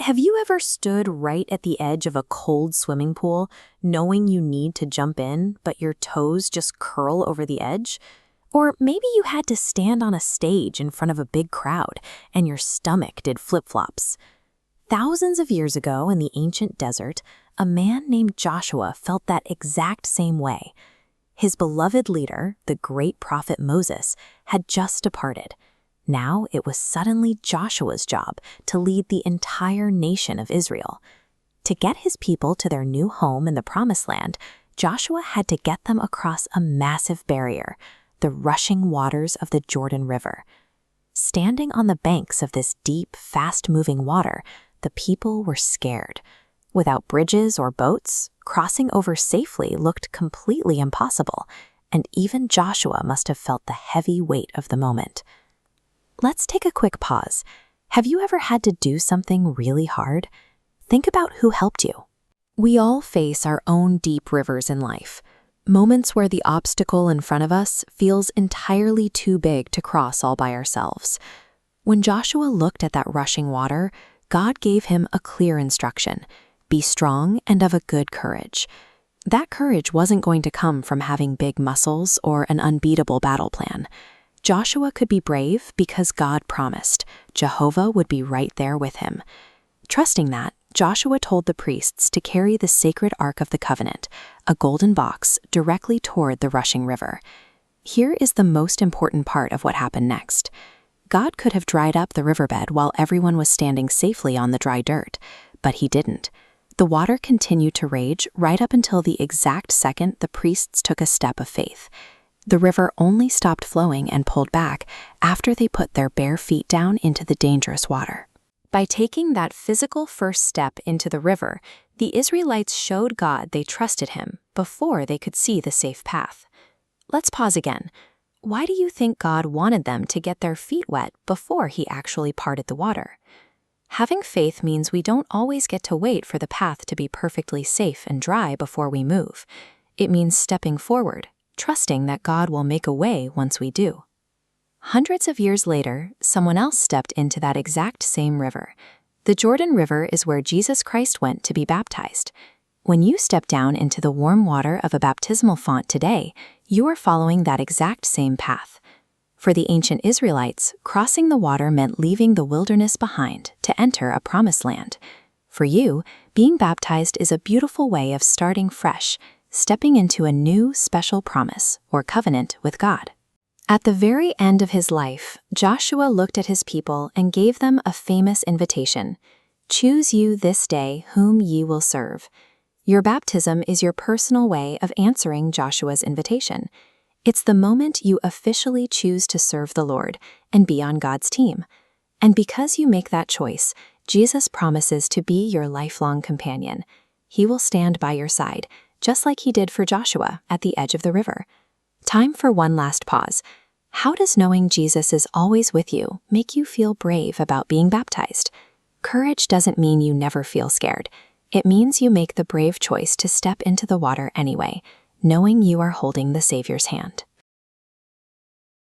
Have you ever stood right at the edge of a cold swimming pool, knowing you need to jump in, but your toes just curl over the edge? Or maybe you had to stand on a stage in front of a big crowd, and your stomach did flip-flops. Thousands of years ago in the ancient desert, a man named Joshua felt that exact same way. His beloved leader, the great prophet Moses, had just departed. Now it was suddenly Joshua's job to lead the entire nation of Israel. To get his people to their new home in the Promised Land, Joshua had to get them across a massive barrier, the rushing waters of the Jordan River. Standing on the banks of this deep, fast-moving water, the people were scared. Without bridges or boats, crossing over safely looked completely impossible, and even Joshua must have felt the heavy weight of the moment. Let's take a quick pause. Have you ever had to do something really hard? Think about who helped you. We all face our own deep rivers in life, moments where the obstacle in front of us feels entirely too big to cross all by ourselves. When Joshua looked at that rushing water, God gave him a clear instruction: be strong and of a good courage. That courage wasn't going to come from having big muscles or an unbeatable battle plan. Joshua could be brave because God promised Jehovah would be right there with him. Trusting that, Joshua told the priests to carry the sacred Ark of the Covenant, a golden box, directly toward the rushing river. Here is the most important part of what happened next. God could have dried up the riverbed while everyone was standing safely on the dry dirt, but he didn't. The water continued to rage right up until the exact second the priests took a step of faith. The river only stopped flowing and pulled back after they put their bare feet down into the dangerous water. By taking that physical first step into the river, the Israelites showed God they trusted him before they could see the safe path. Let's pause again. Why do you think God wanted them to get their feet wet before he actually parted the water? Having faith means we don't always get to wait for the path to be perfectly safe and dry before we move. It means stepping forward, trusting that God will make a way once we do. Hundreds of years later, someone else stepped into that exact same river. The Jordan River is where Jesus Christ went to be baptized. When you step down into the warm water of a baptismal font today, you are following that exact same path. For the ancient Israelites, crossing the water meant leaving the wilderness behind to enter a promised land. For you, being baptized is a beautiful way of starting fresh, stepping into a new special promise or covenant with God. At the very end of his life, Joshua looked at his people and gave them a famous invitation: "Choose you this day whom ye will serve." Your baptism is your personal way of answering Joshua's invitation. It's the moment you officially choose to serve the Lord and be on God's team. And because you make that choice, Jesus promises to be your lifelong companion. He will stand by your side, just like he did for Joshua at the edge of the river. Time for one last pause. How does knowing Jesus is always with you make you feel brave about being baptized? Courage doesn't mean you never feel scared. It means you make the brave choice to step into the water anyway, knowing you are holding the Savior's hand.